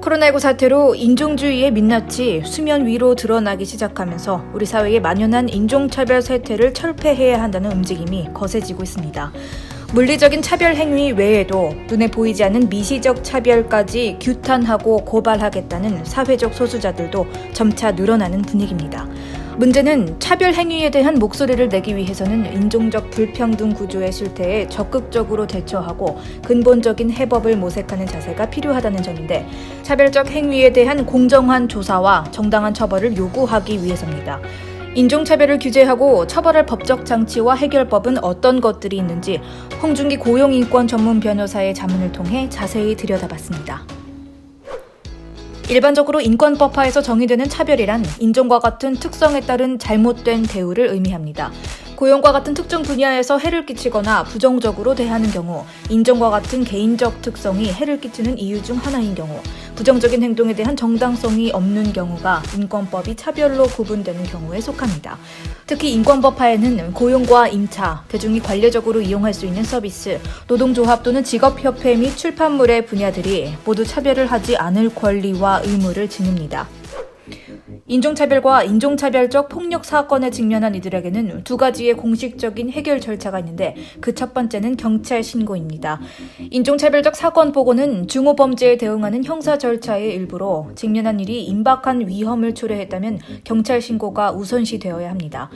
코로나19 사태로 인종주의의 민낯이 수면 위로 드러나기 시작하면서 우리 사회에 만연한 인종차별 세태를 철폐해야 한다는 움직임이 거세지고 있습니다. 물리적인 차별 행위 외에도 눈에 보이지 않는 미시적 차별까지 규탄하고 고발하겠다는 사회적 소수자들도 점차 늘어나는 분위기입니다. 문제는 차별 행위에 대한 목소리를 내기 위해서는 인종적 불평등 구조의 실태에 적극적으로 대처하고 근본적인 해법을 모색하는 자세가 필요하다는 점인데, 차별적 행위에 대한 공정한 조사와 정당한 처벌을 요구하기 위해서입니다. 인종차별을 규제하고 처벌할 법적 장치와 해결법은 어떤 것들이 있는지 홍준기 고용인권 전문 변호사의 자문을 통해 자세히 들여다봤습니다. 일반적으로 인권법하에서 정의되는 차별이란 인종과 같은 특성에 따른 잘못된 대우를 의미합니다. 고용과 같은 특정 분야에서 해를 끼치거나 부정적으로 대하는 경우, 인종과 같은 개인적 특성이 해를 끼치는 이유 중 하나인 경우, 부정적인 행동에 대한 정당성이 없는 경우가 인권법이 차별로 구분되는 경우에 속합니다. 특히 인권법하에는 고용과 임차, 대중이 관례적으로 이용할 수 있는 서비스, 노동조합 또는 직업협회 및 출판물의 분야들이 모두 차별을 하지 않을 권리와 의무를 지닙니다. 인종차별과 인종차별적 폭력 사건에 직면한 이들에게는 두 가지의 공식적인 해결 절차가 있는데, 그 첫 번째는 경찰 신고입니다. 인종차별적 사건 보고는 중호범죄에 대응하는 형사 절차의 일부로 직면한 일이 임박한 위험을 초래했다면 경찰 신고가 우선시되어야 합니다.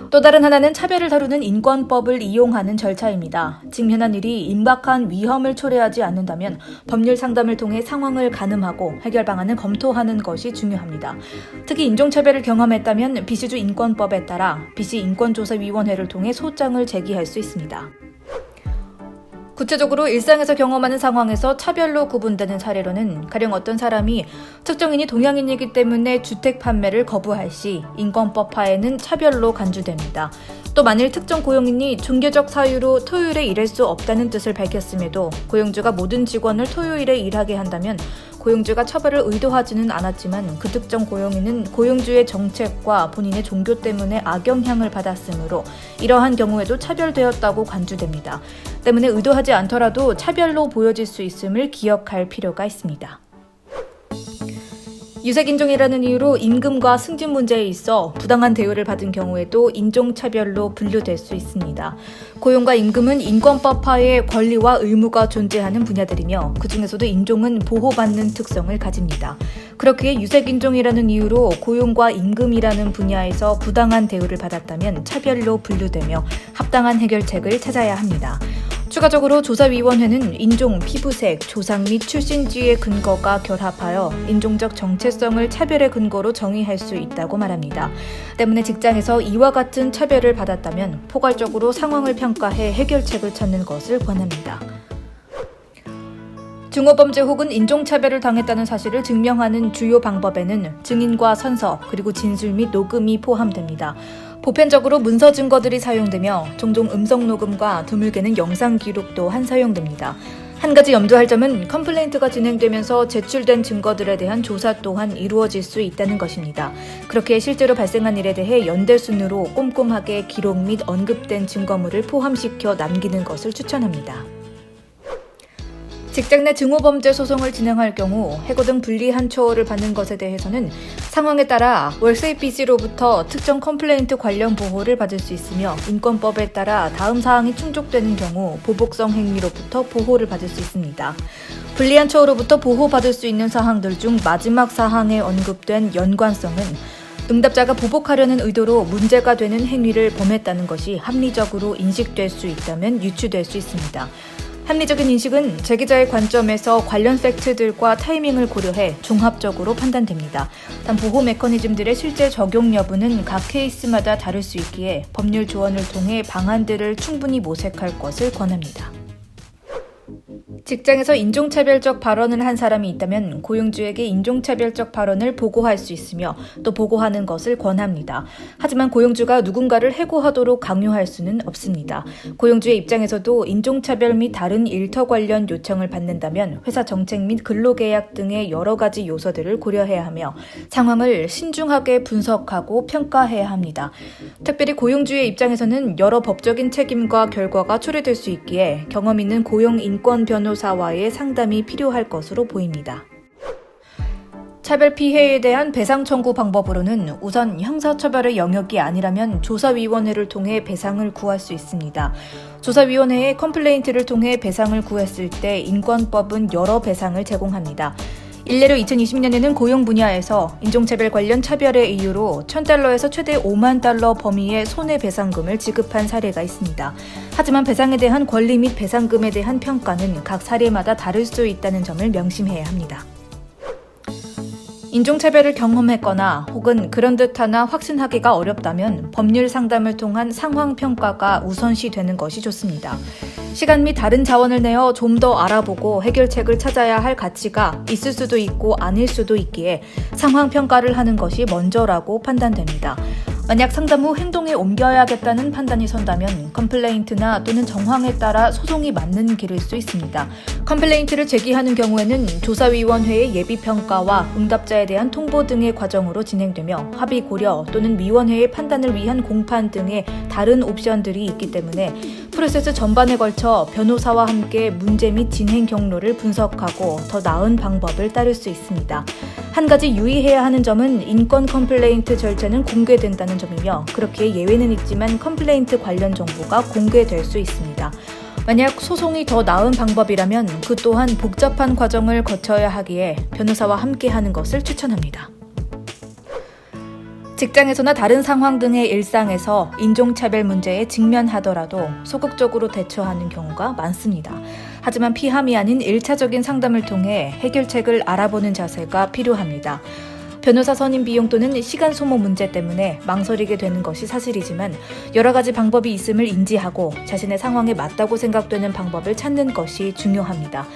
또 다른 하나는 차별을 다루는 인권법을 이용하는 절차입니다. 직면한 일이 임박한 위험을 초래하지 않는다면 법률 상담을 통해 상황을 가늠하고 해결 방안을 검토하는 것이 중요합니다. 특히 인종차별을 경험했다면 비시주 인권법에 따라 비시 인권조사위원회를 통해 소장을 제기할 수 있습니다. 구체적으로 일상에서 경험하는 상황에서 차별로 구분되는 사례로는, 가령 어떤 사람이 특정인이 동양인이기 때문에 주택 판매를 거부할 시 인권법 하에는 차별로 간주됩니다. 또 만일 특정 고용인이 종교적 사유로 토요일에 일할 수 없다는 뜻을 밝혔음에도 고용주가 모든 직원을 토요일에 일하게 한다면 고용주가 처벌을 의도하지는 않았지만 그 특정 고용인은 고용주의 정책과 본인의 종교 때문에 악영향을 받았으므로 이러한 경우에도 차별되었다고 간주됩니다. 때문에 의도하지 않더라도 차별로 보여질 수 있음을 기억할 필요가 있습니다. 유색인종이라는 이유로 임금과 승진 문제에 있어 부당한 대우를 받은 경우에도 인종차별로 분류될 수 있습니다. 고용과 임금은 인권법 하에 권리와 의무가 존재하는 분야들이며, 그 중에서도 인종은 보호받는 특성을 가집니다. 그렇기에 유색인종이라는 이유로 고용과 임금이라는 분야에서 부당한 대우를 받았다면 차별로 분류되며 합당한 해결책을 찾아야 합니다. 추가적으로 조사위원회는 인종, 피부색, 조상 및 출신지의 근거가 결합하여 인종적 정체성을 차별의 근거로 정의할 수 있다고 말합니다. 때문에 직장에서 이와 같은 차별을 받았다면 포괄적으로 상황을 평가해 해결책을 찾는 것을 권합니다. 중호범죄 혹은 인종차별을 당했다는 사실을 증명하는 주요 방법에는 증인과 선서, 그리고 진술 및 녹음이 포함됩니다. 보편적으로 문서 증거들이 사용되며 종종 음성 녹음과 드물게는 영상 기록 또한 사용됩니다. 한 가지 염두할 점은 컴플레인트가 진행되면서 제출된 증거들에 대한 조사 또한 이루어질 수 있다는 것입니다. 그렇게 실제로 발생한 일에 대해 연대 순으로 꼼꼼하게 기록 및 언급된 증거물을 포함시켜 남기는 것을 추천합니다. 직장 내 증오범죄 소송을 진행할 경우 해고 등 불리한 처우를 받는 것에 대해서는 상황에 따라 월세 B씨로부터 특정 컴플레인트 관련 보호를 받을 수 있으며, 인권법에 따라 다음 사항이 충족되는 경우 보복성 행위로부터 보호를 받을 수 있습니다. 불리한 처우로부터 보호받을 수 있는 사항들 중 마지막 사항에 언급된 연관성은 응답자가 보복하려는 의도로 문제가 되는 행위를 범했다는 것이 합리적으로 인식될 수 있다면 유추될 수 있습니다. 합리적인 인식은 제기자의 관점에서 관련 팩트들과 타이밍을 고려해 종합적으로 판단됩니다. 단 보호 메커니즘들의 실제 적용 여부는 각 케이스마다 다를 수 있기에 법률 조언을 통해 방안들을 충분히 모색할 것을 권합니다. 직장에서 인종차별적 발언을 한 사람이 있다면 고용주에게 인종차별적 발언을 보고할 수 있으며 또 보고하는 것을 권합니다. 하지만 고용주가 누군가를 해고하도록 강요할 수는 없습니다. 고용주의 입장에서도 인종차별 및 다른 일터 관련 요청을 받는다면 회사 정책 및 근로계약 등의 여러 가지 요소들을 고려해야 하며 상황을 신중하게 분석하고 평가해야 합니다. 특별히 고용주의 입장에서는 여러 법적인 책임과 결과가 초래될 수 있기에 경험 있는 고용인권 변호사와의 상담이 필요할 것으로 보입니다. 차별 피해에 대한 배상 청구 방법으로는 우선 형사처벌의 영역이 아니라면 조사위원회를 통해 배상을 구할 수 있습니다. 조사위원회에 컴플레인트를 통해 배상을 구했을 때 인권법은 여러 배상을 제공합니다. 일례로 2020년에는 고용 분야에서 인종차별 관련 차별의 이유로 $1,000에서 최대 $50,000 범위의 손해배상금을 지급한 사례가 있습니다. 하지만 배상에 대한 권리 및 배상금에 대한 평가는 각 사례마다 다를 수 있다는 점을 명심해야 합니다. 인종차별을 경험했거나 혹은 그런 듯 하나 확신하기가 어렵다면 법률 상담을 통한 상황평가가 우선시되는 것이 좋습니다. 시간 및 다른 자원을 내어 좀 더 알아보고 해결책을 찾아야 할 가치가 있을 수도 있고 아닐 수도 있기에 상황평가를 하는 것이 먼저라고 판단됩니다. 만약 상담 후 행동에 옮겨야겠다는 판단이 선다면 컴플레인트나 또는 정황에 따라 소송이 맞는 길일 수 있습니다. 컴플레인트를 제기하는 경우에는 조사위원회의 예비평가와 응답자에 대한 통보 등의 과정으로 진행되며 합의 고려 또는 위원회의 판단을 위한 공판 등의 다른 옵션들이 있기 때문에 프로세스 전반에 걸쳐 변호사와 함께 문제 및 진행 경로를 분석하고 더 나은 방법을 따를 수 있습니다. 한 가지 유의해야 하는 점은 인권 컴플레인트 절차는 공개된다는 점이며 그렇게 예외는 있지만 컴플레인트 관련 정보가 공개될 수 있습니다. 만약 소송이 더 나은 방법이라면 그 또한 복잡한 과정을 거쳐야 하기에 변호사와 함께 하는 것을 추천합니다. 직장에서나 다른 상황 등의 일상에서 인종차별 문제에 직면하더라도 소극적으로 대처하는 경우가 많습니다. 하지만 피함이 아닌 1차적인 상담을 통해 해결책을 알아보는 자세가 필요합니다. 변호사 선임 비용 또는 시간 소모 문제 때문에 망설이게 되는 것이 사실이지만 여러 가지 방법이 있음을 인지하고 자신의 상황에 맞다고 생각되는 방법을 찾는 것이 중요합니다.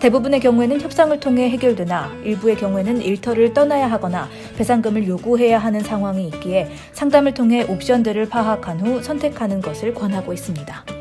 대부분의 경우에는 협상을 통해 해결되나 일부의 경우에는 일터를 떠나야 하거나 배상금을 요구해야 하는 상황이 있기에 상담을 통해 옵션들을 파악한 후 선택하는 것을 권하고 있습니다.